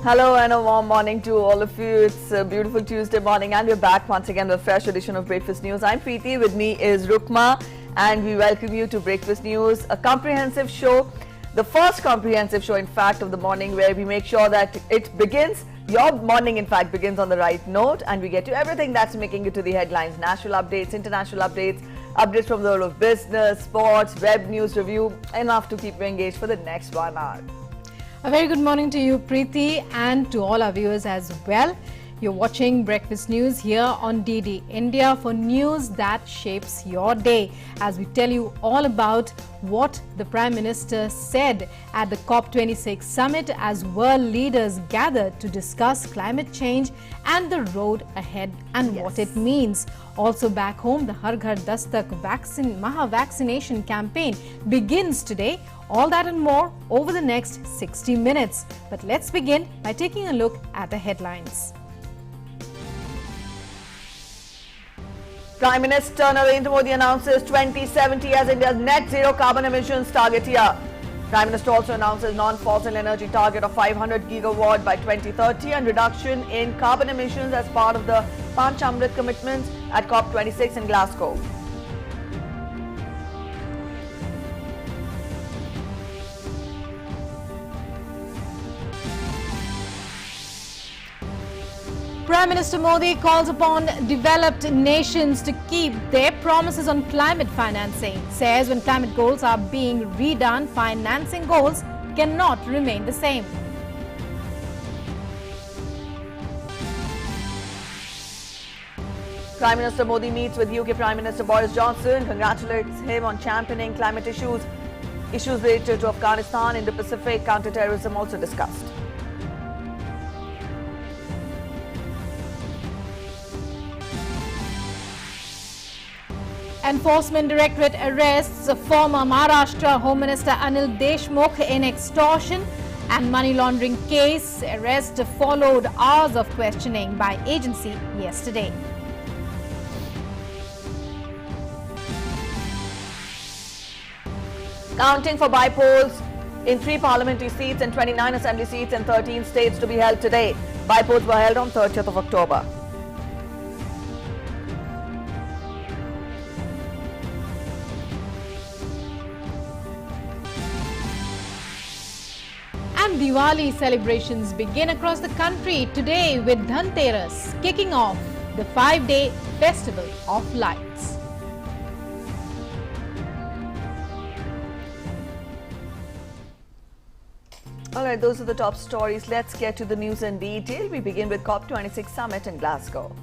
Hello and a warm morning to all of you. It's a beautiful Tuesday morning and we're back once again with a fresh edition of Breakfast News. I'm Preeti, with me is Rukma, and we welcome you to Breakfast News, a comprehensive show, the first comprehensive show in fact of the morning, where we make sure that your morning in fact begins on the right note, and we get to everything that's making it to the headlines: national updates, international updates, updates from the world of business, sports, web news review, enough to keep you engaged for the next 1 hour. A very good morning to you, Preeti, and to all our viewers as well. You're watching Breakfast News here on DD India for news that shapes your day, as we tell you all about what the Prime Minister said at the COP26 summit as world leaders gathered to discuss climate change and the road ahead and what it means. Also back home, the Har Ghar Dastak Vaccination campaign begins today. All that and more over the next 60 minutes. But let's begin by taking a look at the headlines. Prime Minister Narendra Modi announces 2070 as India's net zero carbon emissions target year. Prime Minister also announces non-fossil energy target of 500 gigawatt by 2030 and reduction in carbon emissions as part of the Panch Amrit commitments at COP26 in Glasgow. Prime Minister Modi calls upon developed nations to keep their promises on climate financing. Says when climate goals are being redone, financing goals cannot remain the same. Prime Minister Modi meets with UK Prime Minister Boris Johnson, congratulates him on championing climate issues. Issues related to Afghanistan, Indo-Pacific, counter-terrorism also discussed. Enforcement Directorate arrests former Maharashtra Home Minister Anil Deshmukh in extortion and money laundering case. Arrest followed hours of questioning by agency yesterday. Counting for by-polls in 3 parliamentary seats and 29 assembly seats in 13 states to be held today. By-polls were held on 30th of October. And Diwali celebrations begin across the country today with Dhanteras kicking off the 5-day festival of lights. Alright, those are the top stories. Let's get to the news in detail. We begin with COP26 summit in Glasgow.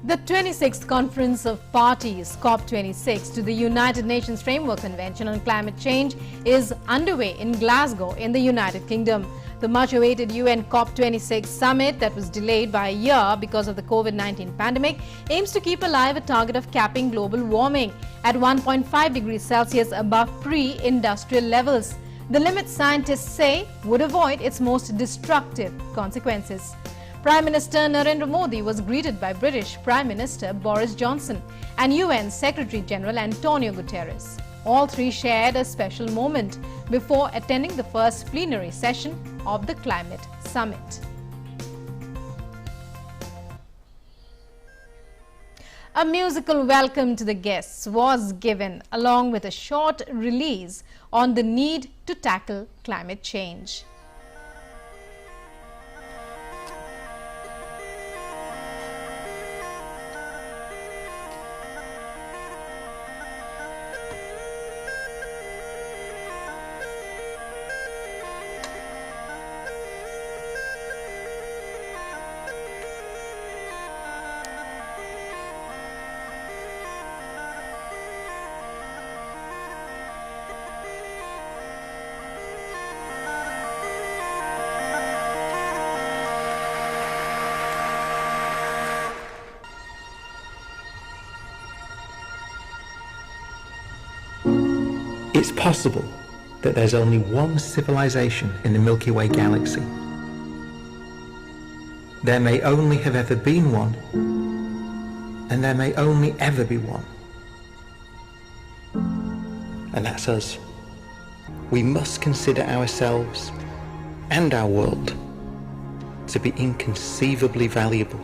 The 26th Conference of Parties, COP26, to the United Nations Framework Convention on Climate Change is underway in Glasgow in the United Kingdom. The much-awaited UN COP26 summit that was delayed by a year because of the COVID-19 pandemic aims to keep alive a target of capping global warming at 1.5 degrees Celsius above pre-industrial levels. The limit scientists say would avoid its most destructive consequences. Prime Minister Narendra Modi was greeted by British Prime Minister Boris Johnson and UN Secretary General Antonio Guterres. All three shared a special moment before attending the first plenary session of the Climate Summit. A musical welcome to the guests was given along with a short release on the need to tackle climate change. It's possible that there's only one civilization in the Milky Way galaxy. There may only have ever been one, and there may only ever be one. And that's us. We must consider ourselves and our world to be inconceivably valuable.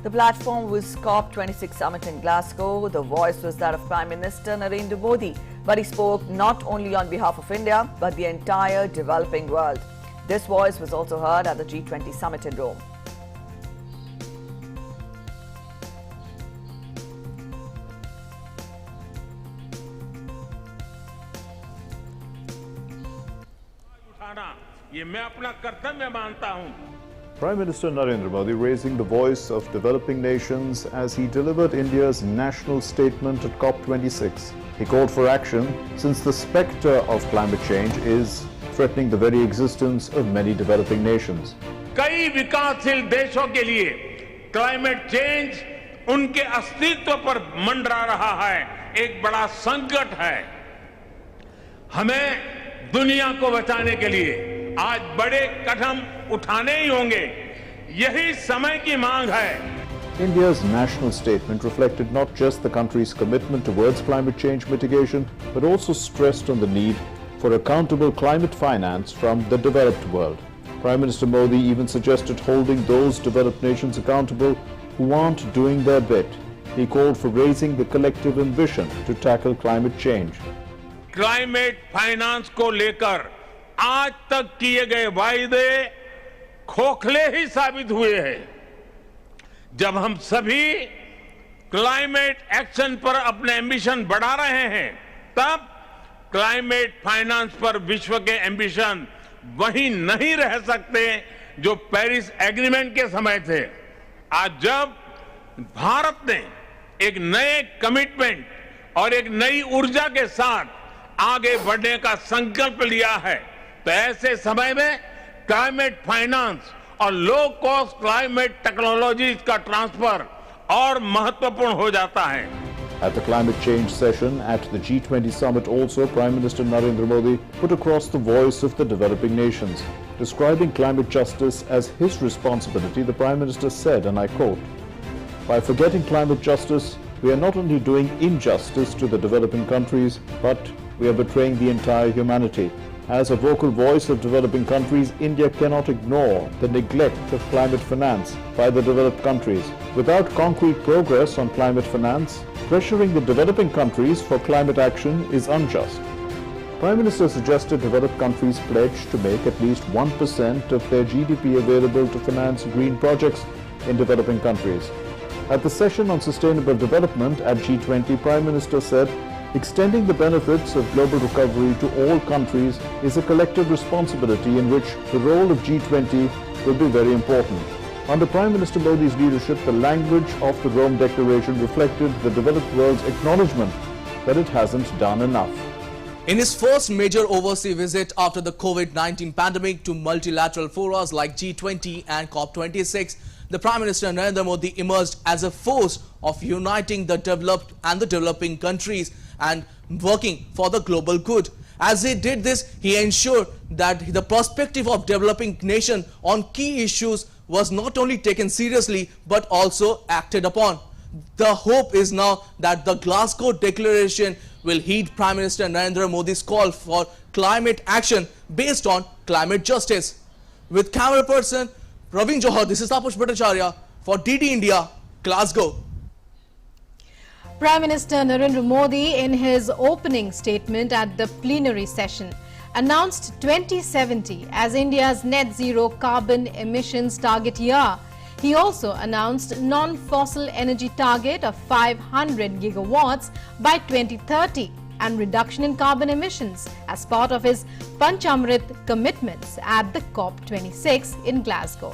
The platform was COP26 summit in Glasgow. The voice was that of Prime Minister Narendra Modi, but he spoke not only on behalf of India, but the entire developing world. This voice was also heard at the G20 summit in Rome. ये मैं अपना कर्तव्य मानता हूं। Prime Minister Narendra Modi raising the voice of developing nations as he delivered India's national statement at COP26. He called for action since the spectre of climate change is threatening the very existence of many developing nations. कई विकासशील देशों के लिए climate change उनके अस्तित्व पर मंडरा रहा है, एक बड़ा संकट है। हमें दुनिया को बचाने के लिए आज बड़े कदम उठाने ही होंगे, यही समय की मांग है। India's national statement reflected not just the country's commitment towards climate change mitigation, but also stressed on the need for accountable climate finance from the developed world. Prime Minister Modi even suggested holding those developed nations accountable who aren't doing their bit. He called for raising the collective ambition to tackle climate change. Climate finance को लेकर आज तक किए गए वायदे खोखले ही साबित हुए हैं। जब हम सभी क्लाइमेट एक्शन पर अपने एम्बिशन बढ़ा रहे हैं, तब क्लाइमेट फाइनेंस पर विश्व के एम्बिशन वही नहीं रह सकते जो पेरिस एग्रीमेंट के समय थे। आज जब भारत ने एक नए कमिटमेंट और एक नई ऊर्जा के साथ आगे बढ़ने का संकल्प लिया है, तो ऐसे समय में क्लाइमेट फाइनेंस और लो कॉस्ट क्लाइमेट टेक्नोलॉजीज का ट्रांसफर और महत्वपूर्ण हो जाता है। At the climate change session at the G20 summit also, Prime Minister Narendra Modi put across the voice of the developing nations. Describing climate justice as his responsibility, the Prime Minister said, and I quote, "By forgetting climate justice, we are not only doing injustice to the developing countries, but we are betraying the entire humanity. As a vocal voice of developing countries, India cannot ignore the neglect of climate finance by the developed countries. Without concrete progress on climate finance, pressuring the developing countries for climate action is unjust." Prime Minister suggested developed countries pledge to make at least 1% of their GDP available to finance green projects in developing countries. At the session on sustainable development at G20, Prime Minister said, "Extending the benefits of global recovery to all countries is a collective responsibility in which the role of G20 will be very important." Under Prime Minister Modi's leadership, the language of the Rome Declaration reflected the developed world's acknowledgement that it hasn't done enough. In his first major overseas visit after the COVID-19 pandemic to multilateral forums like G20 and COP26, the Prime Minister Narendra Modi emerged as a force of uniting the developed and the developing countries and working for the global good. As he did this, he ensured that the perspective of developing nation on key issues was not only taken seriously but also acted upon. The hope is now that the Glasgow Declaration will heed Prime Minister Narendra Modi's call for climate action based on climate justice. With camera person Praveen Johar, this is Tapush Bhattacharya for DD India, Glasgow. Prime Minister Narendra Modi, in his opening statement at the plenary session, announced 2070 as India's net zero carbon emissions target year. He also announced non-fossil energy target of 500 gigawatts by 2030 and reduction in carbon emissions as part of his Panchamrit commitments at the COP26 in Glasgow.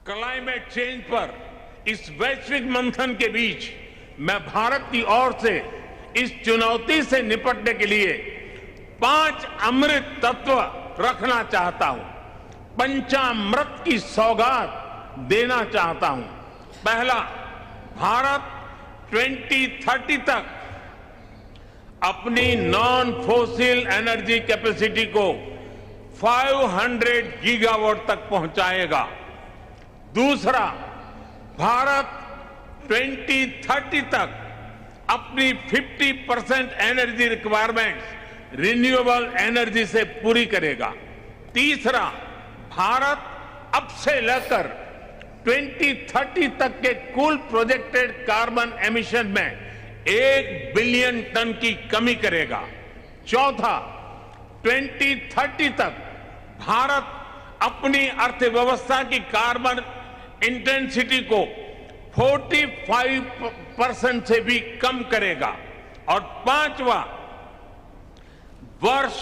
Climate change पर इस वैश्विक मंथन के बीच मैं भारत की ओर से इस चुनौती से निपटने के लिए 5 अमृत तत्व रखना चाहता हूं, पंचामृत की सौगात देना चाहता हूं। पहला, भारत 2030 तक अपनी नॉन फोसिल एनर्जी कैपेसिटी को 500 गीगावाट तक पहुंचाएगा। दूसरा, भारत 2030 तक अपनी 50% एनर्जी रिक्वायरमेंट्स रिन्यूएबल एनर्जी से पूरी करेगा। तीसरा, भारत अब से लेकर 2030 तक के कुल प्रोजेक्टेड कार्बन एमिशन में 1 बिलियन टन की कमी करेगा। चौथा, 2030 तक भारत अपनी अर्थव्यवस्था की कार्बन इंटेंसिटी को 45% से भी कम करेगा। और पांचवा, वर्ष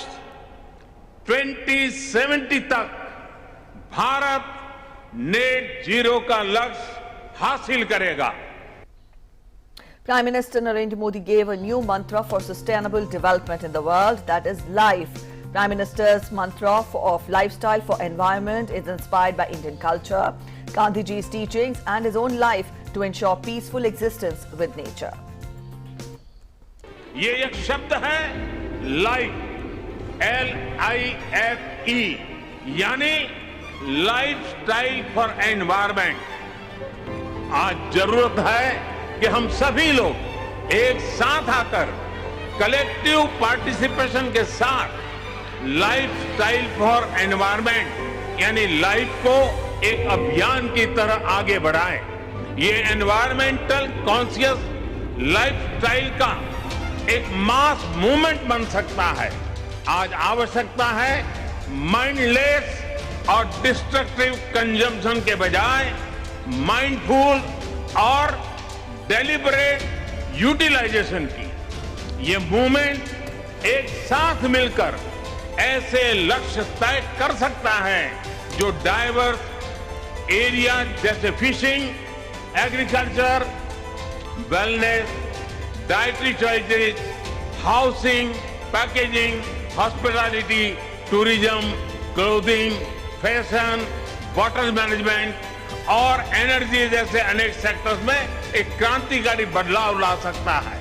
2070 तक भारत नेट जीरो का लक्ष्य हासिल करेगा। Prime Minister Narendra Modi gave a new mantra for sustainable development in the world, that is life. Prime Minister's mantra of lifestyle for environment is inspired by Indian culture, Gandhiji's teachings and his own life to ensure peaceful existence with nature. ये एक शब्द है life, LIFE, यानी lifestyle for environment. आज जरूरत है कि हम सभी लोग एक साथ आकर कलेक्टिव पार्टिसिपेशन के साथ लाइफस्टाइल फॉर एनवायरमेंट यानी लाइफ को एक अभियान की तरह आगे बढ़ाएं। ये एनवायरमेंटल कॉन्शियस लाइफस्टाइल का एक मास मूवमेंट बन सकता है। आज आवश्यकता है माइंडलेस और डिस्ट्रक्टिव कंजम्पशन के बजाय माइंडफुल और डेलिबरेट यूटिलाइजेशन की। ये मूवमेंट एक साथ मिलकर ऐसे लक्ष्य तय कर सकता है जो डाइवर्स एरिया जैसे fishing, agriculture, wellness, dietary choices, housing, packaging, hospitality, tourism, clothing, fashion, water management और एनर्जी जैसे अनेक सेक्टर्स में एक क्रांतिकारी बदलाव ला सकता है।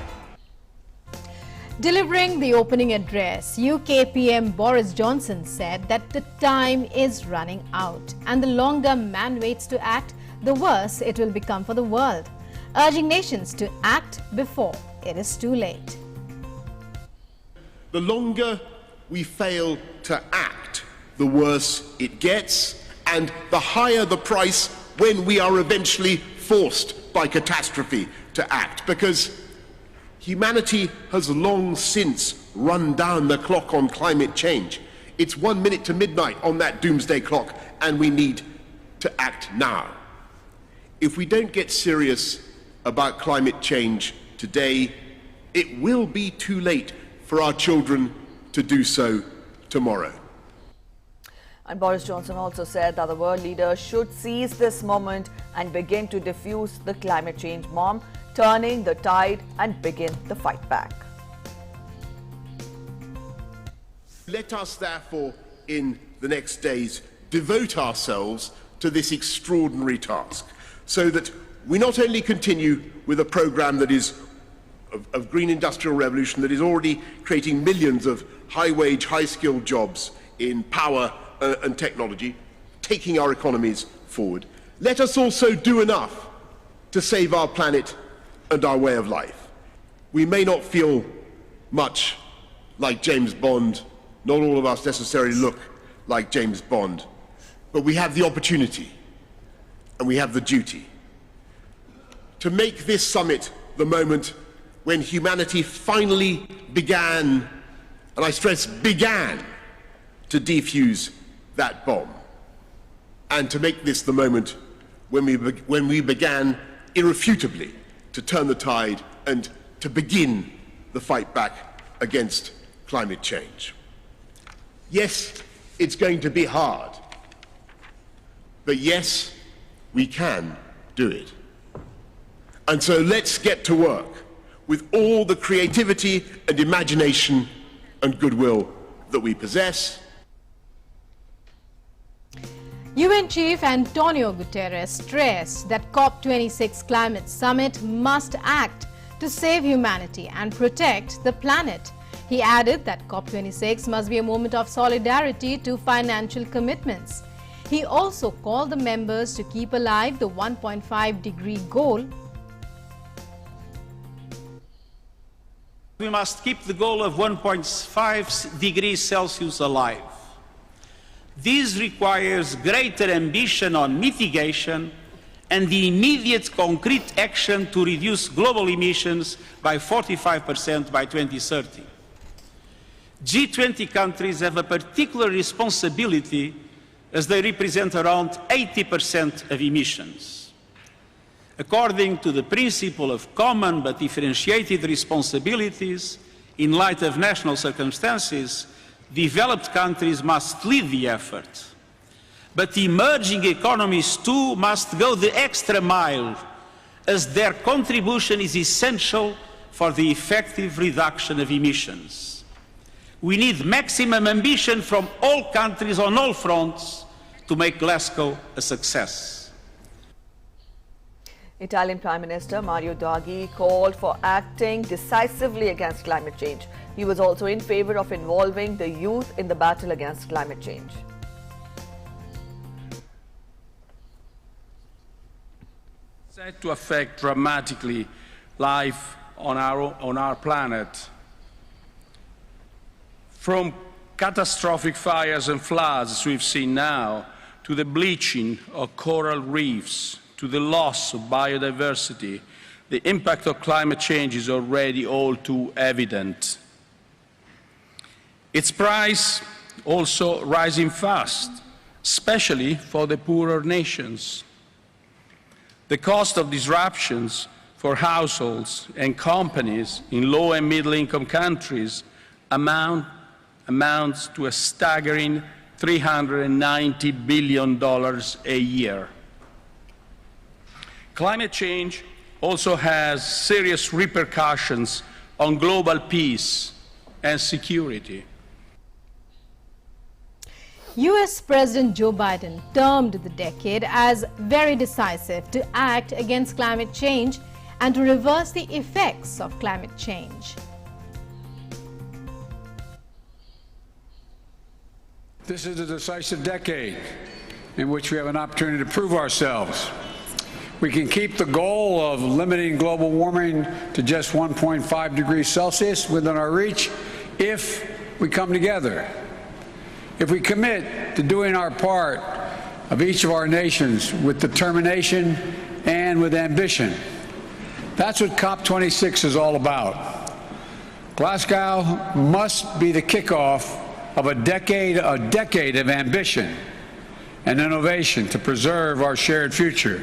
Delivering the opening address, UK PM Boris Johnson said that the time is running out and the longer man waits to act, the worse it will become for the world, urging nations to act before it is too late. The longer we fail to act, the worse it gets, and the higher the price when we are eventually forced by catastrophe to act, because humanity has long since run down the clock on climate change. It's 1 minute to midnight on that doomsday clock, and we need to act now. If we don't get serious about climate change today, it will be too late for our children to do so tomorrow. And Boris Johnson also said that the world leaders should seize this moment and begin to defuse the climate change bomb, turning the tide and begin the fight back. Let us therefore, in the next days, devote ourselves to this extraordinary task, so that we not only continue with a programme that is of green industrial revolution that is already creating millions of high-wage, high-skilled jobs in power and technology, taking our economies forward. Let us also do enough to save our planet and our way of life. We may not feel much like James Bond, not all of us necessarily look like James Bond, but we have the opportunity and we have the duty to make this summit the moment when humanity finally began, and I stress began, to defuse that bomb, and to make this the moment when we began irrefutably to turn the tide and to begin the fight back against climate change. Yes, it's going to be hard, but yes, we can do it. And so let's get to work with all the creativity and imagination and goodwill that we possess. UN Chief Antonio Guterres stressed that COP26 climate summit must act to save humanity and protect the planet. He added that COP26 must be a moment of solidarity to financial commitments. He also called the members to keep alive the 1.5-degree goal. We must keep the goal of 1.5 degrees Celsius alive. This requires greater ambition on mitigation and the immediate concrete action to reduce global emissions by 45% by 2030. G20 countries have a particular responsibility as they represent around 80% of emissions. According to the principle of common but differentiated responsibilities, in light of national circumstances, developed countries must lead the effort. But emerging economies too must go the extra mile, as their contribution is essential for the effective reduction of emissions. We need maximum ambition from all countries on all fronts to make Glasgow a success. Italian Prime Minister Mario Draghi called for acting decisively against climate change. He was also in favor of involving the youth in the battle against climate change. Set to affect dramatically life on our planet. From catastrophic fires and floods we've seen now, to the bleaching of coral reefs, to the loss of biodiversity, the impact of climate change is already all too evident. Its price also rising fast, especially for the poorer nations. The cost of disruptions for households and companies in low and middle-income countries amounts to a staggering $390 billion a year. Climate change also has serious repercussions on global peace and security. US President Joe Biden termed the decade as very decisive to act against climate change and to reverse the effects of climate change. This is a decisive decade in which we have an opportunity to prove ourselves. We can keep the goal of limiting global warming to just 1.5 degrees Celsius within our reach if we come together. If we commit to doing our part of each of our nations with determination and with ambition. That's what COP26 is all about. Glasgow must be the kickoff of a decade of ambition and innovation to preserve our shared future.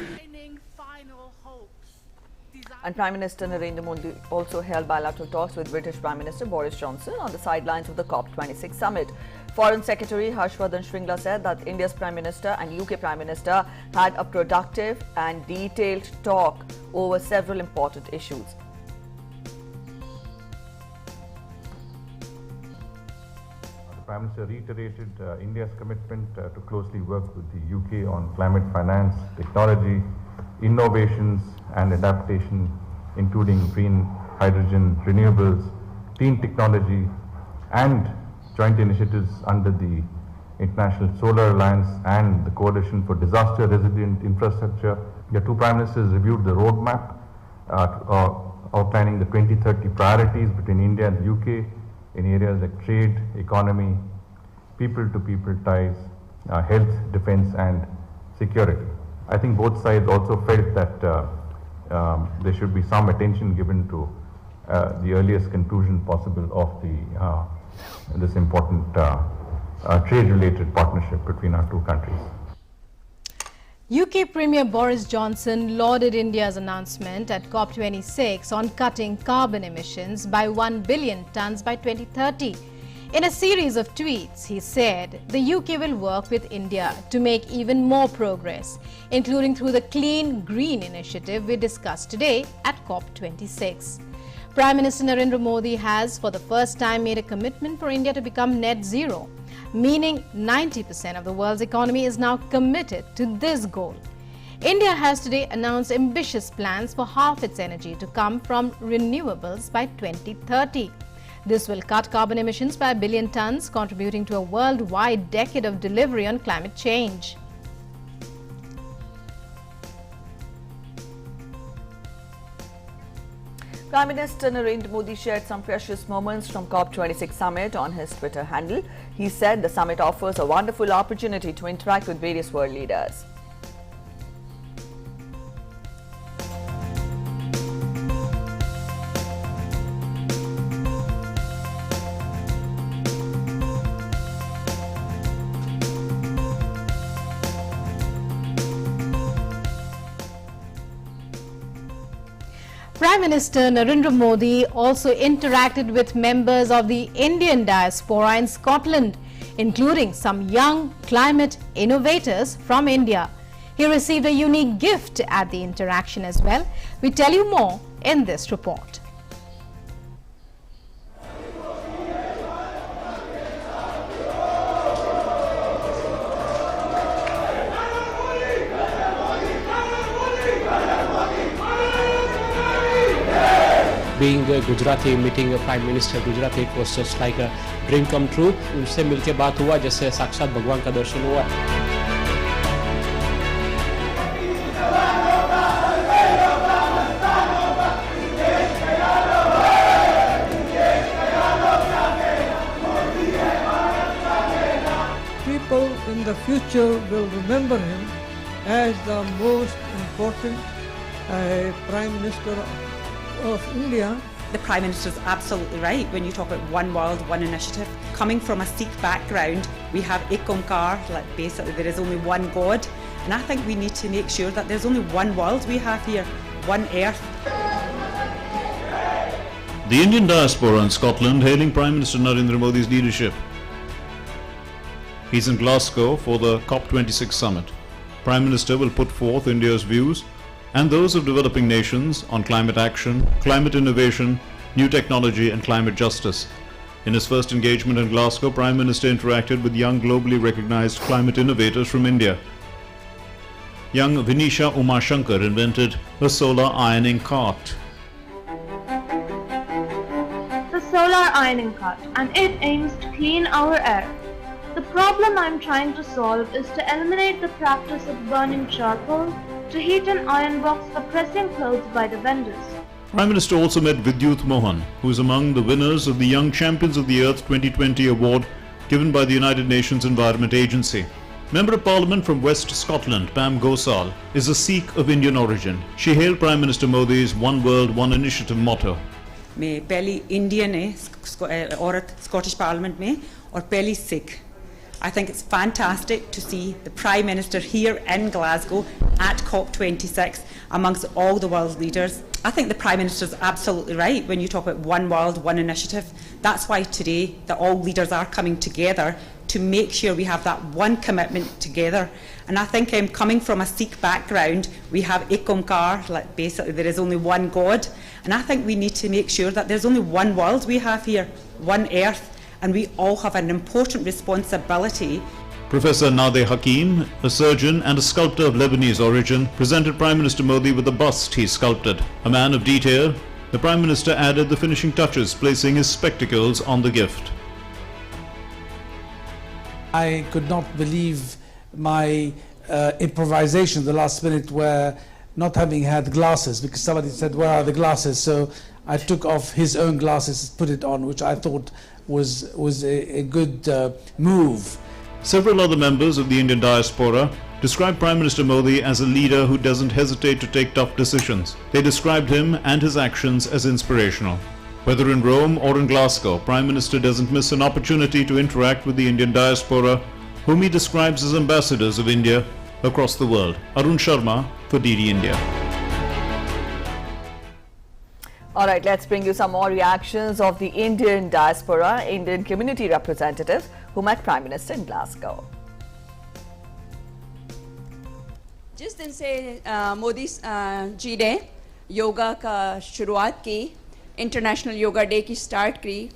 And Prime Minister Narendra Modi also held bilateral talks with British Prime Minister Boris Johnson on the sidelines of the COP26 summit. Foreign Secretary Harshvardhan Shringla said that India's Prime Minister and UK Prime Minister had a productive and detailed talk over several important issues. The Prime Minister reiterated India's commitment to closely work with the UK on climate finance, technology, innovations and adaptation, including green hydrogen, renewables, clean technology and joint initiatives under the International Solar Alliance and the Coalition for Disaster Resilient Infrastructure. The two Prime Ministers reviewed the roadmap outlining the 2030 priorities between India and the UK in areas like trade, economy, people-to-people ties, health, defense and security. I think both sides also felt that there should be some attention given to the earliest conclusion possible of this important trade-related partnership between our two countries. UK Premier Boris Johnson lauded India's announcement at COP26 on cutting carbon emissions by 1 billion tonnes by 2030. In a series of tweets, he said the UK will work with India to make even more progress, including through the Clean Green initiative we discussed today at COP26. Prime Minister Narendra Modi has for the first time made a commitment for India to become net zero. meaning 90% of the world's economy is now committed to this goal. India has today announced ambitious plans for half its energy to come from renewables by 2030. This will cut carbon emissions by 1 billion tons, contributing to a worldwide decade of delivery on climate change. Prime Minister Narendra Modi shared some precious moments from COP26 summit on his Twitter handle. He said the summit offers a wonderful opportunity to interact with various world leaders. Prime Minister Narendra Modi also interacted with members of the Indian diaspora in Scotland, including some young climate innovators from India. He received a unique gift at the interaction as well. We tell you more in this report. Being a Gujarati, meeting a Prime Minister Gujarati, it was just like a dream come true. उनसे मिलके बात हुआ जैसे साक्षात भगवान का दर्शन हुआ. People in the future will remember him as the most important Prime Minister of India. The Prime Minister is absolutely right when you talk about one world, one initiative. Coming from a Sikh background, we have Ek Onkar, like basically there is only one God, and I think we need to make sure that there's only one world we have here, one earth. The Indian diaspora in Scotland hailing Prime Minister Narendra Modi's leadership. He's in Glasgow for the COP26 summit. Prime Minister will put forth India's views and those of developing nations on climate action, climate innovation, new technology and climate justice. In his first engagement in Glasgow, Prime Minister interacted with young globally recognized climate innovators from India. Young Vinisha Umashankar invented a solar ironing cart. The solar ironing cart, and it aims to clean our air. The problem I'm trying to solve is to eliminate the practice of burning charcoal to heat an iron box for pressing clothes by the vendors. Prime Minister also met Vidyut Mohan, who is among the winners of the Young Champions of the Earth 2020 award given by the United Nations Environment Agency. Member of Parliament from West Scotland, Pam Gosal, is a Sikh of Indian origin. She hailed Prime Minister Modi's One World, One Initiative motto. मैं पहली Indian है औरत Scottish parliament में और पहली Sikh. I think it's fantastic to see the Prime Minister here in Glasgow at COP26 amongst all the world's leaders. I think the Prime Minister is absolutely right when you talk about one world, one initiative. That's why today that all leaders are coming together to make sure we have that one commitment together. And I think coming from a Sikh background, we have Ek Onkar, like basically there is only one God. And I think we need to make sure that there's only one world we have here, one earth. And we all have an important responsibility. Professor Nade Hakim, a surgeon and a sculptor of Lebanese origin, presented Prime Minister Modi with a bust he sculpted. A man of detail, the Prime Minister added the finishing touches, placing his spectacles on the gift. I could not believe my improvisation the last minute where not having had glasses, because somebody said, where are the glasses? So I took off his own glasses, put it on, which I thought was a good move. Several other members of the Indian diaspora described Prime Minister Modi as a leader who doesn't hesitate to take tough decisions. They described him and his actions as inspirational. Whether in Rome or in Glasgow, Prime Minister doesn't miss an opportunity to interact with the Indian diaspora, whom he describes as ambassadors of India across the world. Arun Sharma for DD India. All right, let's bring you some more reactions of the Indian diaspora, Indian community representatives who met Prime Minister in Glasgow. जिस दिन से मोदी जी ने योगा का शुरुआत की, international yoga day की start की,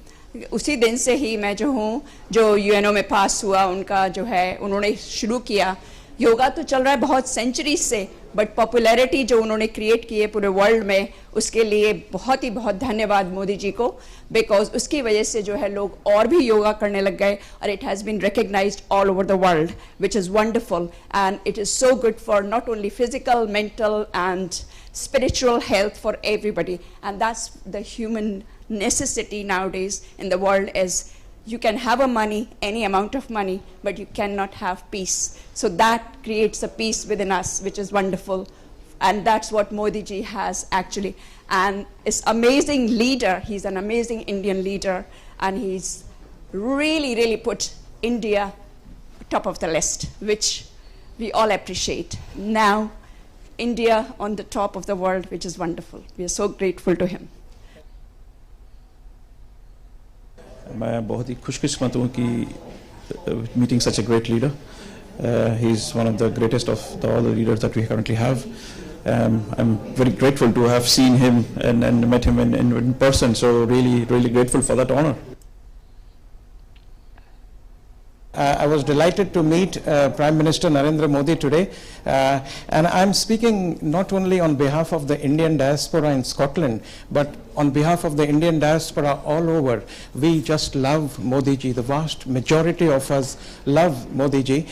उसी दिन से ही मैं जो हूँ, जो यूएनओ में पास हुआ, उनका जो है उन्होंने शुरू किया। योगा तो चल रहा है बहुत सेंचुरी से, बट पॉपुलैरिटी जो उन्होंने क्रिएट की है पूरे वर्ल्ड में, उसके लिए बहुत धन्यवाद मोदी जी को, बिकॉज उसकी वजह से जो है लोग और भी योगा करने लग गए, और it has been recognised all over the world, which is wonderful, and it is so good for not only physical, mental and spiritual health for everybody. And that's the human necessity nowadays in the world, is you can have a money, any amount of money, but you cannot have peace. So that creates a peace within us, which is wonderful. And that's what Modi ji has actually. And is amazing leader. He's an amazing Indian leader. And he's really put India top of the list, which we all appreciate. Now, India on the top of the world, which is wonderful. We are so grateful to him. मैं बहुत ही खुशकिस्मत हूँ कि meeting such a great leader. He's one of the greatest of all the leaders that we currently have. I'm very grateful to have seen him and met him in person. So really grateful for that honor. I was delighted to meet Prime Minister Narendra Modi today, and I'm speaking not only on behalf of the Indian diaspora in Scotland, but on behalf of the Indian diaspora all over. We just love Modi ji. The vast majority of us love Modi ji.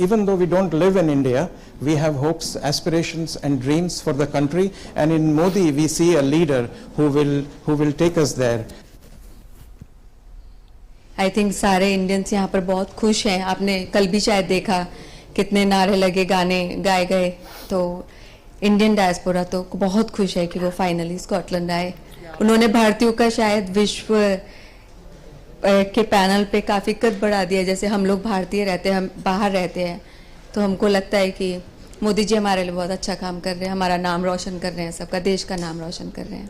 Even though we don't live in India, we have hopes, aspirations and dreams for the country, and in Modi we see a leader who will take us there. I think सारे Indians यहाँ पर बहुत खुश हैं। आपने कल भी शायद देखा कितने नारे लगे, गाने गाए गए। तो इंडियन डायस्पोरा तो बहुत खुश है कि वो फाइनली स्कॉटलैंड आए। उन्होंने भारतीयों का शायद विश्व के पैनल पे काफ़ी कद बढ़ा दिया। जैसे हम लोग भारतीय रहते हैं, हम बाहर रहते हैं, तो हमको लगता है कि मोदी जी हमारे लिए बहुत अच्छा काम कर रहे हैं, हमारा नाम रोशन कर रहे हैं, सबका देश का नाम रोशन कर रहे हैं।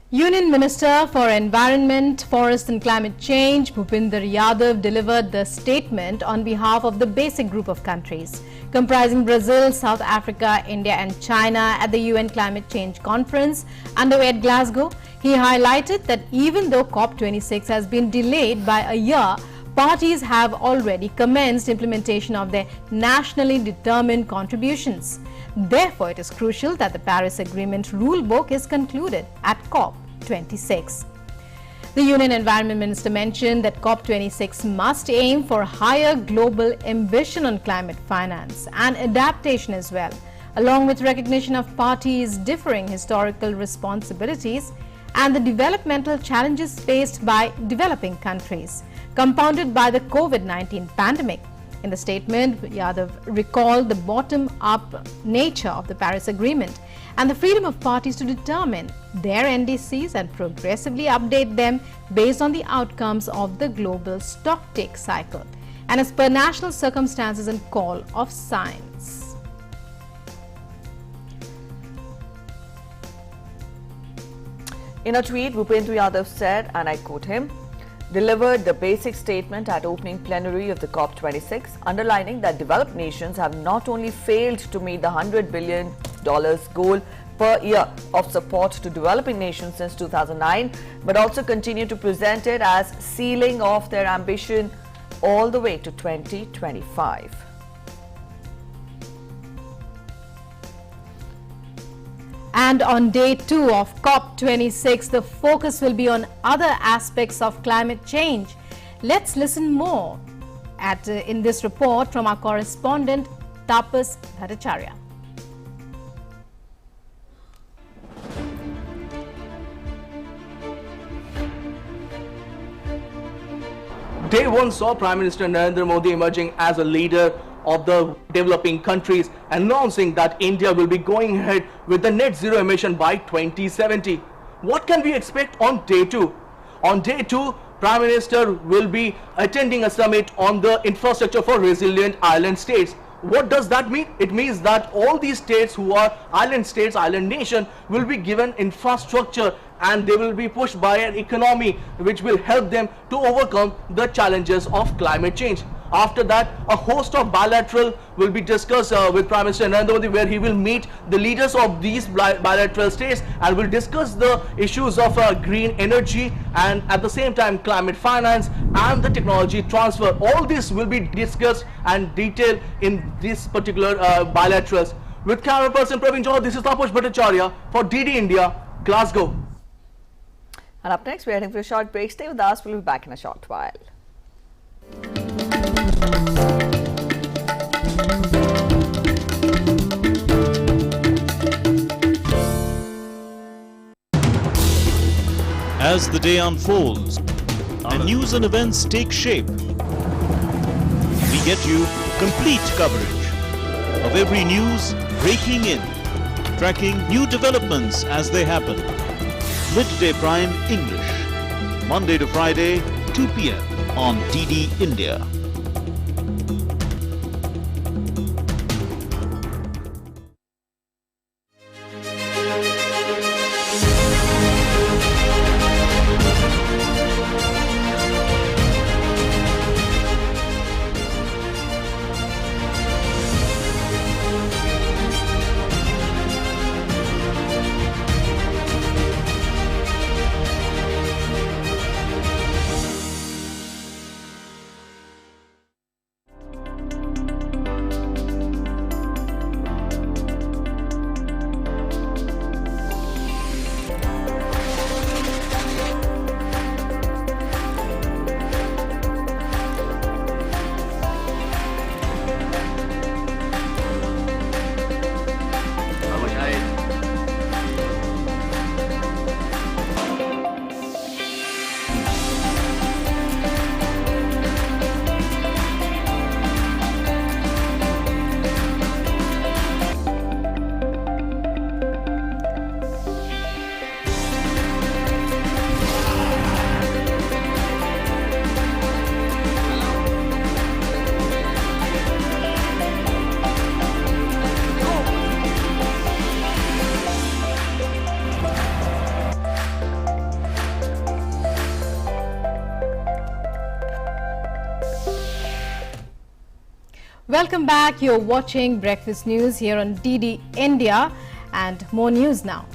Union Minister for Environment, Forest and Climate Change, Bhupinder Yadav, delivered the statement on behalf of the BASIC group of countries, comprising Brazil, South Africa, India and China at the UN Climate Change Conference underway at Glasgow. He highlighted that even though COP26 has been delayed by a year, parties have already commenced implementation of their nationally determined contributions. Therefore, it is crucial that the Paris Agreement rule book is concluded at COP26. The Union Environment Minister mentioned that COP26 must aim for higher global ambition on climate finance and adaptation as well, along with recognition of parties' differing historical responsibilities and the developmental challenges faced by developing countries, compounded by the COVID-19 pandemic. In the statement, Yadav recalled the bottom-up nature of the Paris Agreement and the freedom of parties to determine their NDCs and progressively update them based on the outcomes of the global stocktake cycle and as per national circumstances and call of science. In a tweet, Bhupinder Yadav said, and I quote him, delivered the basic statement at opening plenary of the COP26, underlining that developed nations have not only failed to meet the $100 billion goal per year of support to developing nations since 2009, but also continue to present it as sealing off their ambition all the way to 2025. And on day 2 of COP26, the focus will be on other aspects of climate change. Let's listen more in this report from our correspondent Tapas Bhattacharya. Day 1 saw Prime Minister Narendra Modi emerging as a leader of the developing countries, announcing that India will be going ahead with the net zero emission by 2070. What can we expect on day 2? On day 2, Prime Minister will be attending a summit on the infrastructure for resilient island states. What does that mean? It means that all these states who are island states, island nation, will be given infrastructure and they will be pushed by an economy which will help them to overcome the challenges of climate change. After that, a host of bilateral will be discussed with Prime Minister Narendra Modi, where he will meet the leaders of these bilateral states and will discuss the issues of green energy and at the same time climate finance and the technology transfer. All this will be discussed and detailed in this particular bilaterals. With camera person Praveen Johar, this is Taposh Bhattacharya for DD India, Glasgow. And up next, we're heading for a short break. Stay with us. We'll be back in a short while. As the day unfolds and news and events take shape, we get you complete coverage of every news breaking in, tracking new developments as they happen. Midday Prime English, Monday to Friday, 2 p.m. on DD India. Welcome back. You're watching Breakfast News here on DD India, and more news now.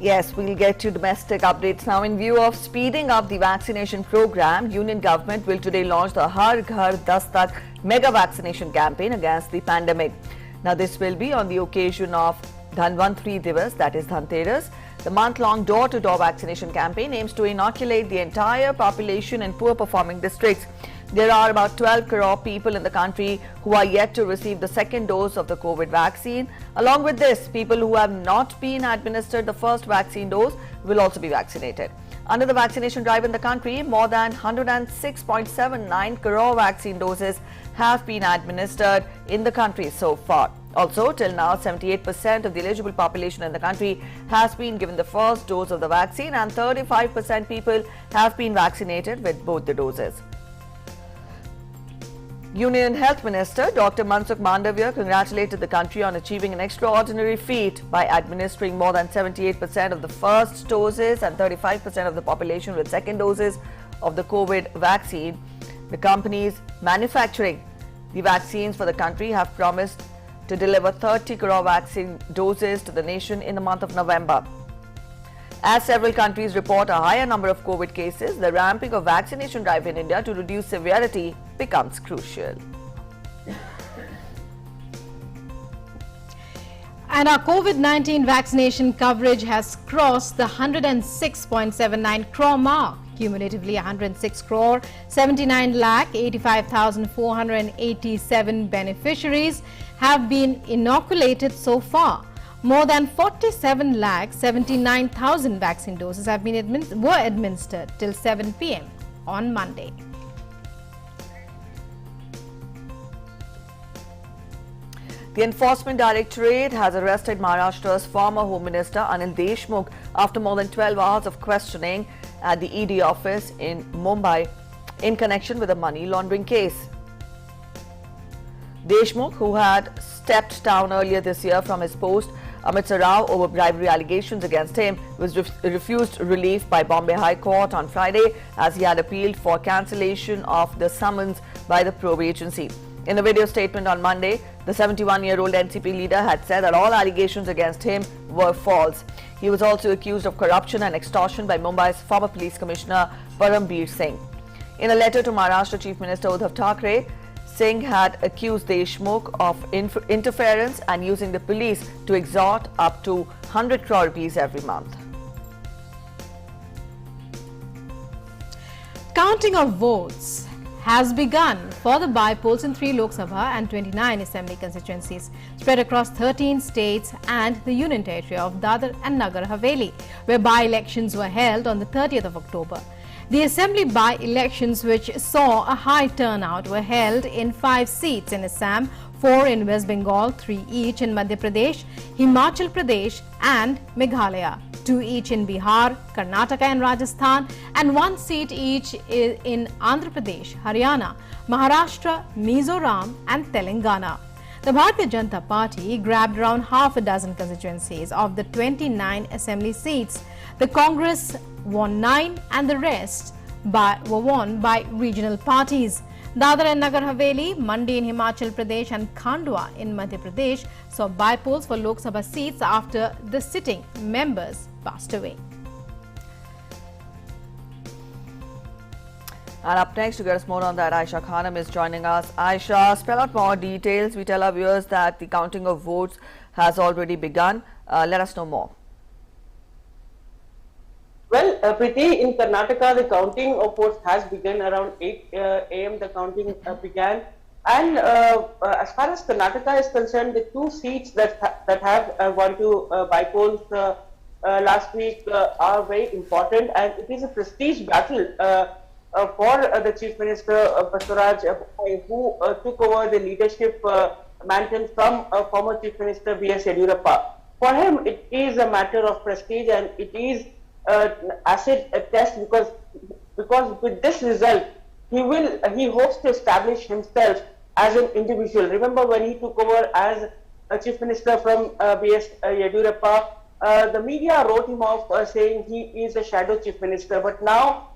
Yes, we'll get to domestic updates now. In view of speeding up the vaccination program, Union government will today launch the Har Ghar Dastak mega vaccination campaign against the pandemic. Now, this will be on the occasion of Dhanvantri Divas, that is Dhanteras. The month-long door-to-door vaccination campaign aims to inoculate the entire population in poor-performing districts. There are about 12 crore people in the country who are yet to receive the second dose of the COVID vaccine. Along with this, people who have not been administered the first vaccine dose will also be vaccinated. Under the vaccination drive in the country, more than 106.79 crore vaccine doses have been administered in the country so far. Also, till now, 78% of the eligible population in the country has been given the first dose of the vaccine, and 35% people have been vaccinated with both the doses. Union Health Minister Dr. Mansukh Mandavia congratulated the country on achieving an extraordinary feat by administering more than 78% of the first doses and 35% of the population with second doses of the COVID vaccine. The companies manufacturing the vaccines for the country have promised to deliver 30 crore vaccine doses to the nation in the month of November. As several countries report a higher number of COVID cases, the ramping of vaccination drive in India to reduce severity becomes crucial. And our COVID-19 vaccination coverage has crossed the 106.79 crore mark. Cumulatively, 106 crore 79 lakh 85,487 beneficiaries have been inoculated so far. More than 47 lakh 79,000 vaccine doses have been were administered till 7 p.m. on Monday. The Enforcement Directorate has arrested Maharashtra's former Home Minister Anil Deshmukh after more than 12 hours of questioning at the ED office in Mumbai in connection with a money laundering case. Deshmukh, who had stepped down earlier this year from his post Amit Rao over bribery allegations against him was refused relief by Bombay High Court on Friday as he had appealed for cancellation of the summons by the probe agency. In a video statement on Monday, the 71-year-old NCP leader had said that all allegations against him were false. He was also accused of corruption and extortion by Mumbai's former police commissioner Parambir Singh. In a letter to Maharashtra Chief Minister Uddhav Thackeray, Singh had accused Deshmukh of interference and using the police to extort up to 100 crore rupees every month. Counting of votes has begun for the by-polls in 3 Lok Sabha and 29 Assembly constituencies spread across 13 states and the Union Territory of Dadar and Nagar Haveli, where by-elections were held on the 30th of October. The Assembly by-elections, which saw a high turnout, were held in 5 seats in Assam, 4 in West Bengal, 3 each in Madhya Pradesh, Himachal Pradesh and Meghalaya, 2 each in Bihar, Karnataka and Rajasthan, and 1 seat each in Andhra Pradesh, Haryana, Maharashtra, Mizoram and Telangana. The Bharatiya Janata Party grabbed around half a dozen constituencies of the 29 assembly seats. The Congress won 9 and the rest were won by regional parties. Dadar and Nagar Haveli, Mandi in Himachal Pradesh and Khandwa in Madhya Pradesh saw by-polls for Lok Sabha seats after the sitting members passed away. And up next to get us more on that, Aisha Khanam is joining us. Aisha, spell out more details. We tell our viewers that the counting of votes has already begun. Let us know more. Well, Preeti, in Karnataka, the counting of votes has begun around 8 a.m. The counting began. And as far as Karnataka is concerned, the 2 seats that have gone to by-polls last week are very important, and it is a prestige battle for the Chief Minister Basuraj, who took over the leadership mantle from former Chief Minister B.S. Yediyurappa. For him, it is a matter of prestige, and it is an acid test because with this result, he hopes to establish himself as an individual. Remember, when he took over as a Chief Minister from B.S. Yediyurappa, the media wrote him off saying he is a shadow Chief Minister. But now,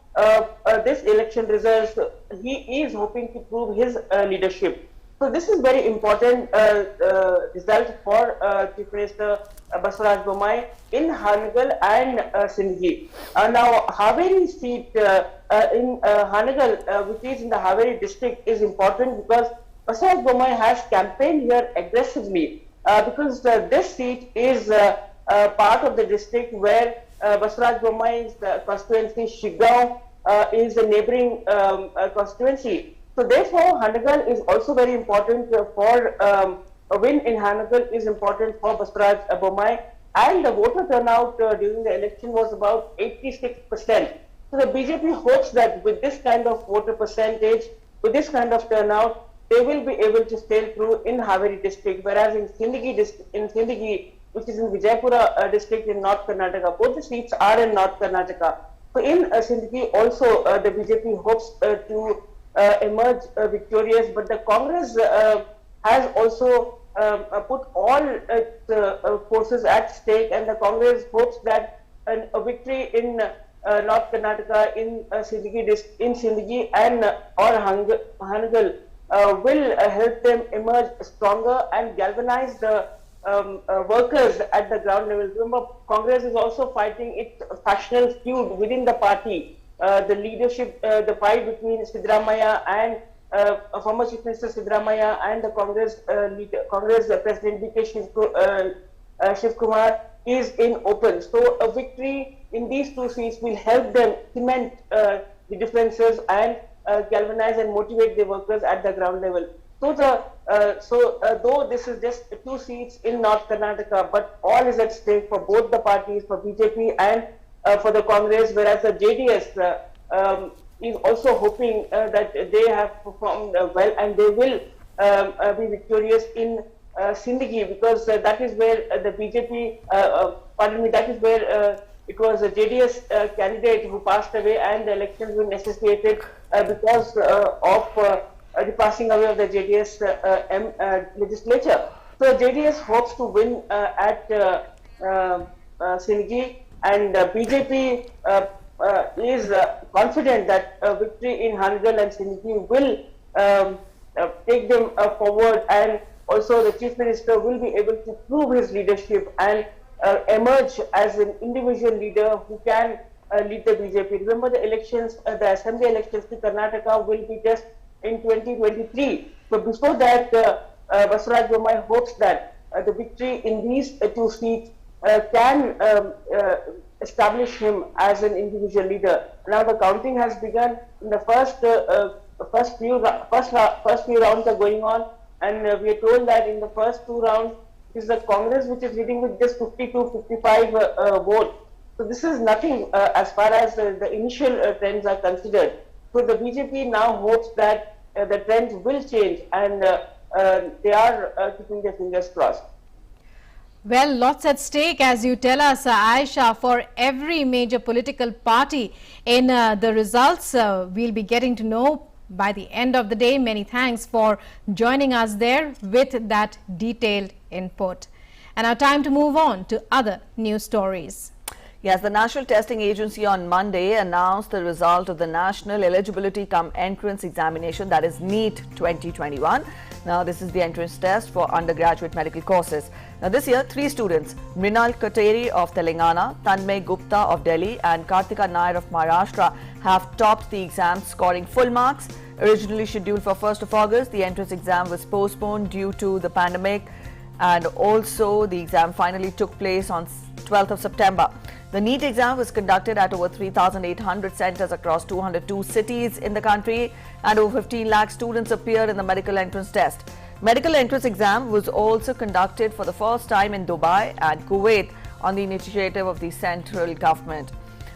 this election results, he is hoping to prove his leadership. So this is very important result for Chief Minister Basuraj Bommai in Hanagal and Sindhi. Now, Haveri seat in Hanagal, which is in the Haveri district, is important because Basuraj Bommai has campaigned here aggressively because this seat is part of the district where Basuraj Bommai's constituency, Shiggaon, is a neighboring constituency. So therefore, Hanagal is also very important for a win in Hanagal is important for Basuraj Bommai, and the voter turnout during the election was about 86%. So the BJP hopes that with this kind of voter percentage, with this kind of turnout, they will be able to sail through in Haveri district, whereas in Sindhi, which is in Vijaypura district in North Karnataka, both the seats are in North Karnataka. So in Sindhi also the BJP hopes to emerge victorious, but the Congress has also put all its forces at stake, and the Congress hopes that a victory in North Karnataka, in Sindhi and or Hanagal will help them emerge stronger and galvanize the workers at the ground level. Remember, Congress is also fighting its factional feud within the party. The leadership, the fight between Siddaramaiah and former Chief Minister Siddaramaiah and the Congress President D.K. Shiv Kumar is in open. So a victory in these 2 seats will help them cement the differences and galvanize and motivate the workers at the ground level. So though this is just 2 seats in North Karnataka, but all is at stake for both the parties, for BJP and for the Congress, whereas the JDS is also hoping that they have performed well and they will be victorious in Sindhi, because that is where the BJP, that is where it was a JDS candidate who passed away and the elections were necessitated because of the passing away of the JDS legislature. So JDS hopes to win at Sindhi, and BJP is confident that victory in Hangal and Sindhi will take them forward, and also the Chief Minister will be able to prove his leadership and emerge as an individual leader who can lead the BJP. Remember the elections, the assembly elections to Karnataka will be just in 2023. So before that, Basuraj Bommai hopes that the victory in these two seats can establish him as an individual leader. Now the counting has begun. In the first few rounds are going on, and we are told that in the first two rounds it is the Congress which is leading with just 52-55 votes. So this is nothing as far as the initial trends are considered. So the BJP now hopes that the trends will change, and they are keeping their fingers crossed. Well, lots at stake, as you tell us, Aisha, for every major political party in the results. We'll be getting to know by the end of the day. Many thanks for joining us there with that detailed input. And now time to move on to other news stories. Yes, the National Testing Agency on Monday announced the result of the National Eligibility Cum Entrance Examination, that is NEET 2021. Now, this is the entrance test for undergraduate medical courses. Now, this year, 3 students, Mrinal Kateri of Telangana, Tanmay Gupta of Delhi and Kartika Nair of Maharashtra have topped the exam, scoring full marks. Originally scheduled for 1st of August, the entrance exam was postponed due to the pandemic, and also the exam finally took place on 12th of September. The NEET exam was conducted at over 3,800 centers across 202 cities in the country, and over 15 lakh students appeared in the medical entrance test. Medical entrance exam was also conducted for the first time in Dubai and Kuwait on the initiative of the central government.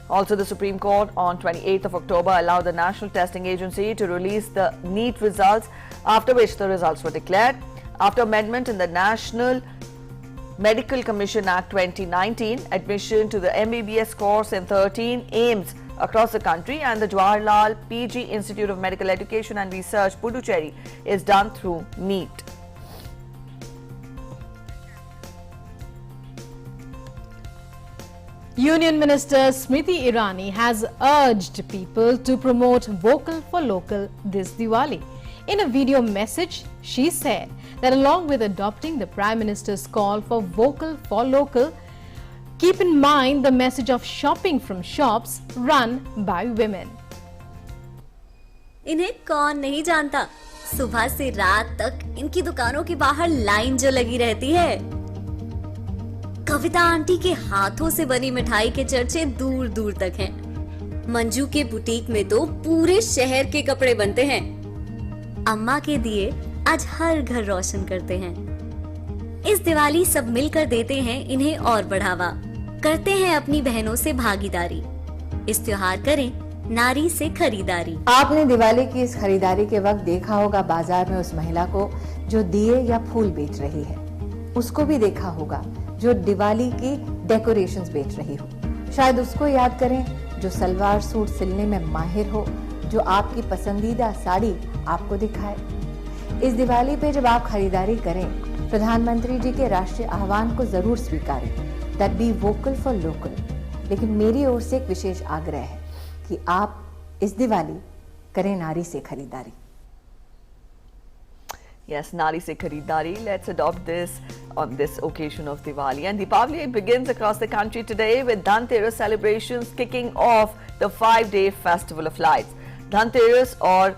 Also, the Supreme Court on 28th of October allowed the National Testing Agency to release the NEET results, after which the results were declared. After amendment in the National Medical Commission Act 2019, admission to the MBBS course in 13 AIIMS across the country and the Jawaharlal PG Institute of Medical Education and Research, Puducherry, is done through NEET. Union Minister Smriti Irani has urged people to promote Vocal for Local this Diwali. In a video message, she said that along with adopting the Prime Minister's call for Vocal for Local, keep in mind the message of shopping from shops run by women. इन्हें कौन नहीं जानता, सुबह से रात तक इनकी दुकानों के बाहर लाइन जो लगी रहती है। कविता आंटी के हाथों से बनी मिठाई के चर्चे दूर दूर तक हैं। मंजू के बुटीक में तो पूरे शहर के कपड़े बनते हैं। अम्मा के दिए आज हर घर रोशन करते हैं। इस दिवाली सब मिलकर देते हैं इन्हें और बढ़ावा, करते हैं अपनी बहनों से भागीदारी। इस त्योहार करें नारी से खरीदारी। आपने दिवाली की इस खरीदारी के वक्त देखा होगा बाजार में उस महिला को जो दिए या फूल बेच रही है। उसको भी देखा होगा जो दिवाली की डेकोरेशंस बेच रही हो। शायद उसको याद करें जो सलवार सूट सिलने में माहिर हो, जो आपकी पसंदीदा साड़ी आपको दिखाए। इस दिवाली पे जब आप खरीदारी करें, प्रधानमंत्री जी के राष्ट्रीय आह्वान को जरूर स्वीकारें, that be vocal for local. लेकिन मेरी ओर से एक विशेष आग्रह है कि आप इस दिवाली करें नारी से खरीदारी। Yes, Nari se Kharidari. Let's adopt this on this occasion of Diwali. And Deepavali begins across the country today with Dhanteras celebrations kicking off the 5-day festival of lights. Dhanteras or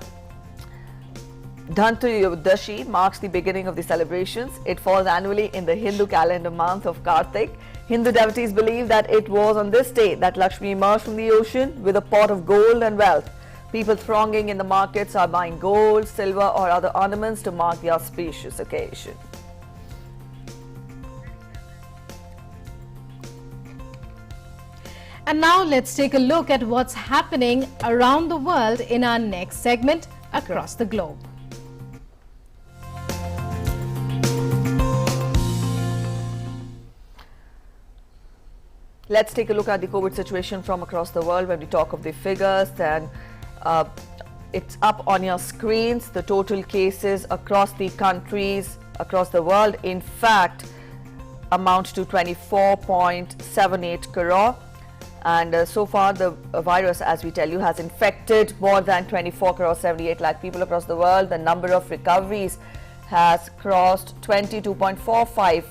Dhanteyodashi marks the beginning of the celebrations. It falls annually in the Hindu calendar month of Kartik. Hindu devotees believe that it was on this day that Lakshmi emerged from the ocean with a pot of gold and wealth. People thronging in the markets are buying gold, silver or other ornaments to mark the auspicious occasion. And now let's take a look at what's happening around the world in our next segment, Across the Globe. Let's take a look at the COVID situation from across the world. When we talk of the figures, then it's up on your screens. The total cases across the countries across the world, in fact, amount to 24.78 crore. And so far, the virus, as we tell you, has infected more than 24 crore 78 lakh people across the world. The number of recoveries has crossed 22.45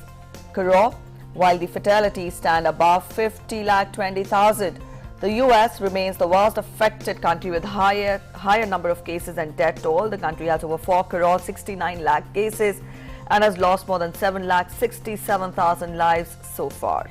crore, while the fatalities stand above 50 lakh 20,000. The US remains the worst affected country with higher number of cases and death toll. The country has over 4 crore 69 lakh cases and has lost more than 7 lakh 67,000 lives so far.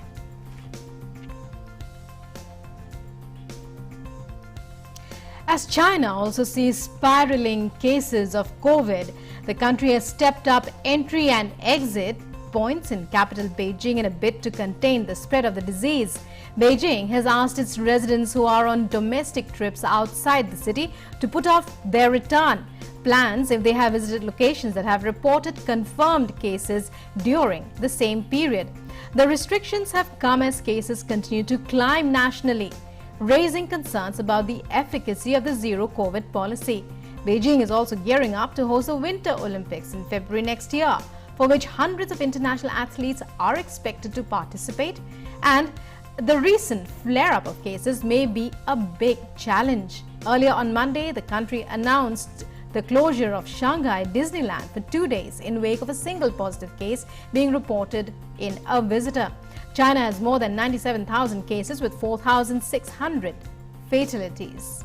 As China also sees spiraling cases of COVID, the country has stepped up entry and exit points in capital Beijing in a bid to contain the spread of the disease. Beijing has asked its residents who are on domestic trips outside the city to put off their return plans if they have visited locations that have reported confirmed cases during the same period. The restrictions have come as cases continue to climb nationally, raising concerns about the efficacy of the zero COVID policy. Beijing is also gearing up to host the Winter Olympics in February next year, for which hundreds of international athletes are expected to participate, and the recent flare-up of cases may be a big challenge. Earlier on Monday, the country announced the closure of Shanghai Disneyland for 2 days in wake of a single positive case being reported in a visitor. China has more than 97,000 cases with 4,600 fatalities.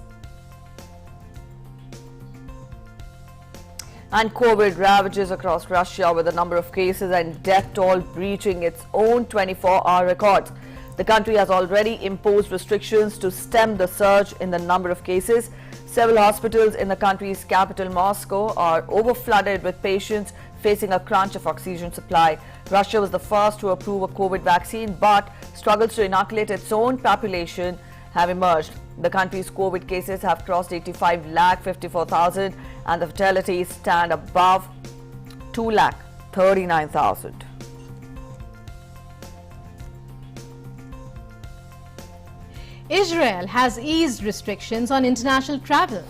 And COVID ravages across Russia, with the number of cases and death toll breaching its own 24-hour records. The country has already imposed restrictions to stem the surge in the number of cases. Several hospitals in the country's capital, Moscow, are overflooded with patients facing a crunch of oxygen supply. Russia was the first to approve a COVID vaccine, but struggles to inoculate its own population have emerged. The country's COVID cases have crossed 85 lakh 54,000 and the fatalities stand above 2 lakh 39,000. Israel has eased restrictions on international travel,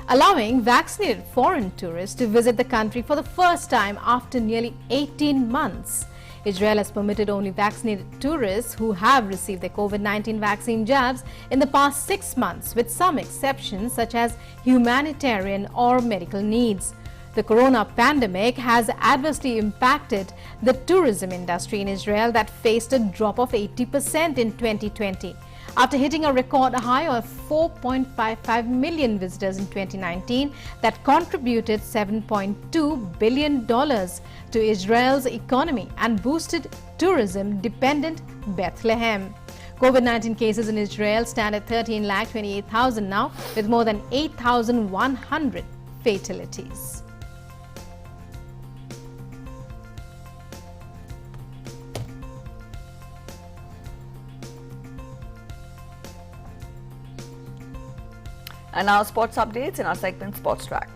allowing vaccinated foreign tourists to visit the country for the first time after nearly 18 months. Israel has permitted only vaccinated tourists who have received their COVID-19 vaccine jabs in the past 6 months, with some exceptions such as humanitarian or medical needs. The corona pandemic has adversely impacted the tourism industry in Israel that faced a drop of 80% in 2020. After hitting a record high of 4.55 million visitors in 2019 that contributed $7.2 billion to Israel's economy and boosted tourism-dependent Bethlehem. COVID-19 cases in Israel stand at 13,28,000 now, with more than 8,100 fatalities. And now sports updates in our segment Sports Track.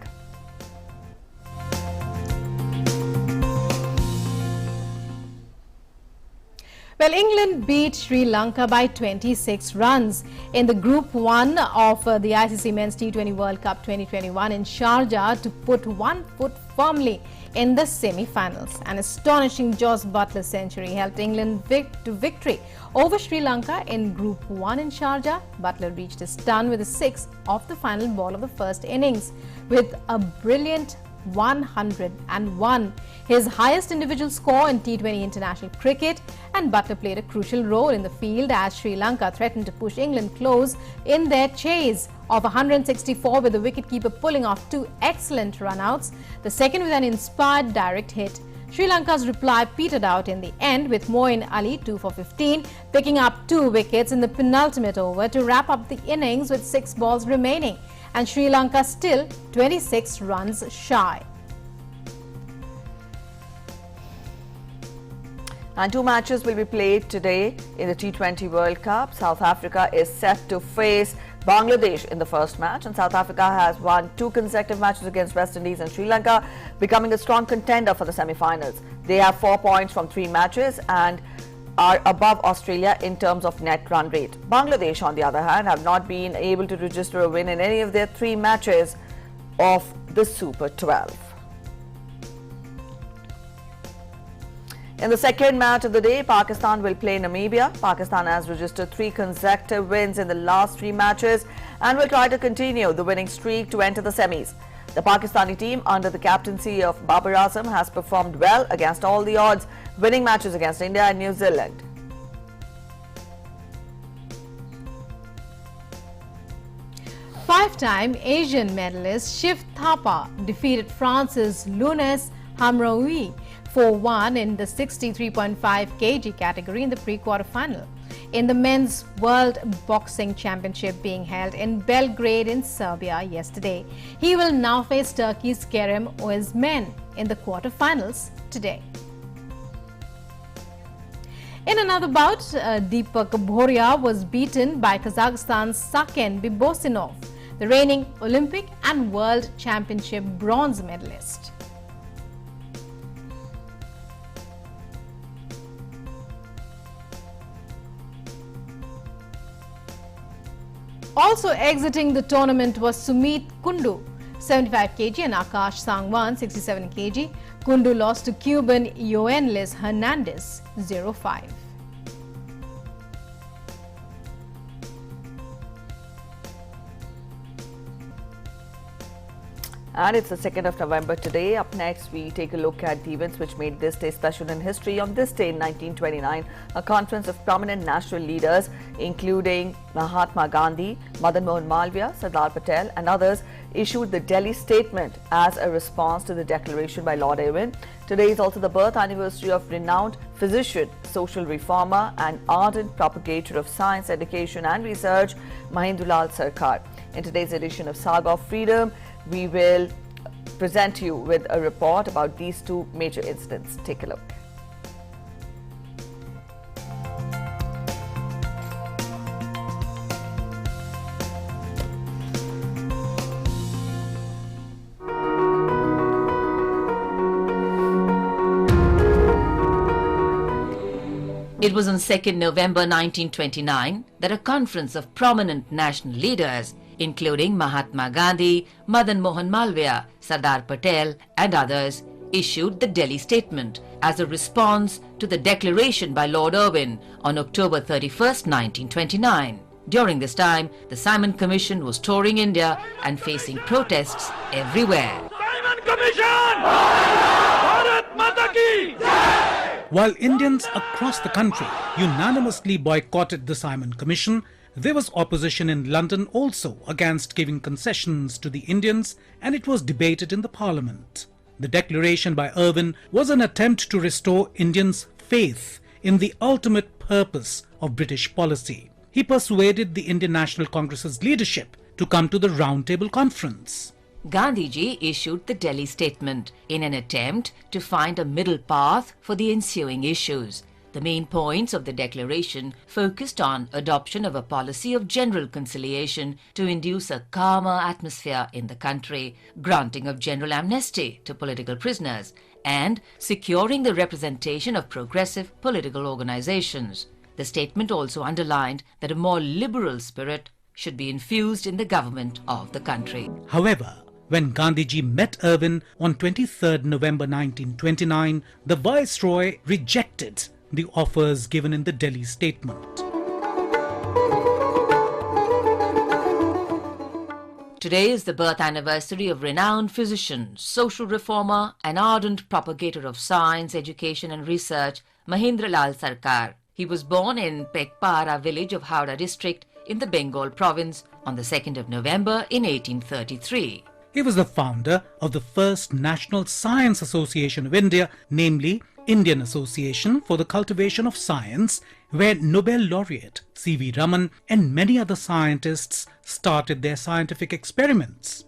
Well, England beat Sri Lanka by 26 runs in the Group 1 of the ICC Men's T20 World Cup 2021 in Sharjah to put one foot firmly in the semi-finals. An astonishing Joss Butler century helped England to victory over Sri Lanka in Group 1 in Sharjah. Butler reached a stun with a six off the final ball of the first innings with a brilliant 101, his highest individual score in T20 international cricket, and Butler played a crucial role in the field as Sri Lanka threatened to push England close in their chase of 164, with the wicketkeeper pulling off two excellent run-outs, the second with an inspired direct hit. Sri Lanka's reply petered out in the end, with Moeen Ali 2 for 15 picking up 2 wickets in the penultimate over to wrap up the innings with 6 balls remaining, and Sri Lanka still 26 runs shy. And 2 matches will be played today in the T20 World Cup. South Africa is set to face Bangladesh in the first match, and South Africa has won 2 consecutive matches against West Indies and Sri Lanka, becoming a strong contender for the semi-finals. They have 4 points from 3 matches and are above Australia in terms of net run rate. Bangladesh, on the other hand, have not been able to register a win in any of their 3 matches of the Super 12. In the second match of the day, Pakistan will play Namibia. Pakistan has registered 3 consecutive wins in the last 3 matches and will try to continue the winning streak to enter the semis. The Pakistani team, under the captaincy of Babar Azam, has performed well against all the odds, winning matches against India and New Zealand. Five-time Asian medalist Shiv Thapa defeated France's Lounes Hamraoui 4-1 in the 63.5 kg category in the pre-quarterfinal in the Men's World Boxing Championship being held in Belgrade in Serbia yesterday. He will now face Turkey's Kerem Özmen in the quarterfinals today. In another bout, Deepak Bhoria was beaten by Kazakhstan's Saken Bibosinov, the reigning Olympic and World Championship bronze medalist. Also exiting the tournament was Sumit Kundu, 75 kg, and Akash Sangwan, 67 kg. Kundu lost to Cuban Yoenlis Hernandez, 0-5. And it's the 2nd of November today. Up next, we take a look at the events which made this day special in history. On this day in 1929, a conference of prominent national leaders, including Mahatma Gandhi, Madan Mohan Malviya, Sardar Patel and others, issued the Delhi Statement as a response to the declaration by Lord Irwin. Today is also the birth anniversary of renowned physician, social reformer and ardent propagator of science, education and research, Mahendralal Sarkar. In today's edition of Saga of Freedom, we will present you with a report about these 2 major incidents. Take a look. It was on 2nd November 1929 that a conference of prominent national leaders, including Mahatma Gandhi, Madan Mohan Malviya, Sardar Patel and others, issued the Delhi Statement as a response to the declaration by Lord Irwin on October 31st, 1929. During this time, the Simon Commission was touring India and facing protests everywhere. Simon Commission! Bharat Mata ki! While Indians across the country unanimously boycotted the Simon Commission, there was opposition in London also against giving concessions to the Indians, and it was debated in the Parliament. The declaration by Irwin was an attempt to restore Indians' faith in the ultimate purpose of British policy. He persuaded the Indian National Congress's leadership to come to the Round Table Conference. Gandhiji issued the Delhi Statement in an attempt to find a middle path for the ensuing issues. The main points of the declaration focused on adoption of a policy of general conciliation to induce a calmer atmosphere in the country, granting of general amnesty to political prisoners, and securing the representation of progressive political organizations. The statement also underlined that a more liberal spirit should be infused in the government of the country. However, when Gandhiji met Irwin on 23rd November 1929, the Viceroy rejected the offers given in the Delhi Statement. Today is the birth anniversary of renowned physician, social reformer and ardent propagator of science, education and research, Mahendralal Sarkar. He was born in Pekpara village of Howrah district in the Bengal province on the 2nd of November in 1833. He was the founder of the first National Science Association of India, namely Indian Association for the Cultivation of Science, where Nobel laureate C.V. Raman and many other scientists started their scientific experiments.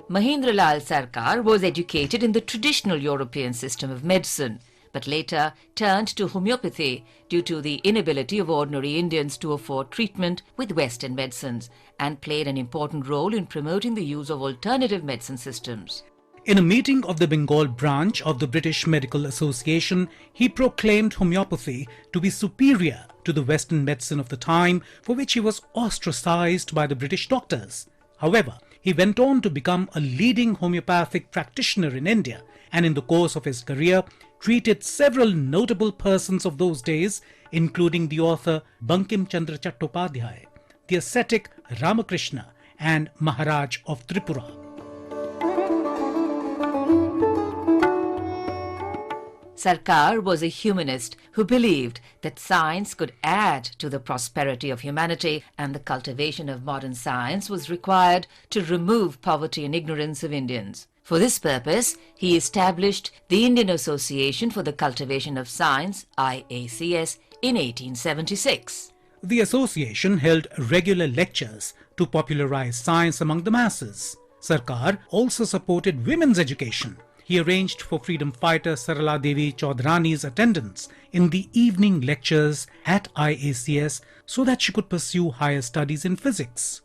Mahendralal Sarkar was educated in the traditional European system of medicine, but later turned to homeopathy due to the inability of ordinary Indians to afford treatment with Western medicines, and played an important role in promoting the use of alternative medicine systems. In a meeting of the Bengal branch of the British Medical Association, he proclaimed homeopathy to be superior to the Western medicine of the time, for which he was ostracized by the British doctors. However, he went on to become a leading homeopathic practitioner in India and in the course of his career treated several notable persons of those days, including the author Bankim Chandra Chattopadhyay, the ascetic Ramakrishna, and Maharaj of Tripura. Sarkar was a humanist who believed that science could add to the prosperity of humanity, and the cultivation of modern science was required to remove poverty and ignorance of Indians. For this purpose, he established the Indian Association for the Cultivation of Science, IACS, in 1876. The association held regular lectures to popularize science among the masses. Sarkar also supported women's education. He arranged for freedom fighter Sarala Devi Chaudhrani's attendance in the evening lectures at IACS so that she could pursue higher studies in physics.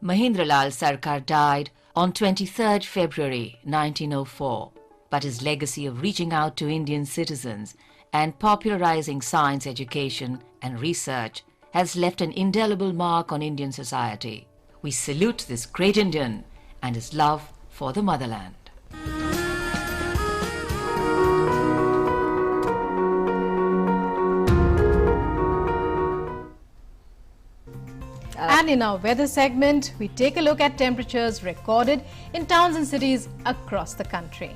Mahendralal Sarkar died on 23rd February 1904, but his legacy of reaching out to Indian citizens and popularizing science education and research has left an indelible mark on Indian society. We salute this great Indian and his love for the motherland. And in our weather segment, we take a look at temperatures recorded in towns and cities across the country.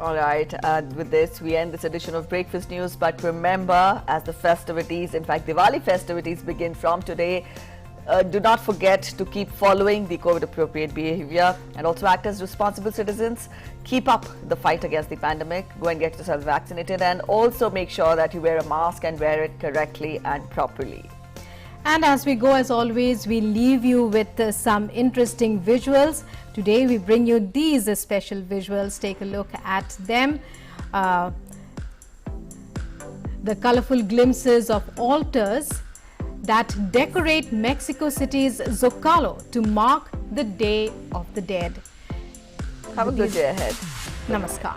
All right, with this, we end this edition of Breakfast News. But remember, as the festivities, in fact, Diwali festivities begin from today, do not forget to keep following the COVID-appropriate behavior and also act as responsible citizens. Keep up the fight against the pandemic. Go and get yourself vaccinated, and also make sure that you wear a mask and wear it correctly and properly. And as we go, as always, we leave you with some interesting visuals. Today we bring you these special visuals. Take a look at them. The colorful glimpses of altars that decorate Mexico City's Zocalo to mark the Day of the Dead. Have a good day ahead. Namaskar.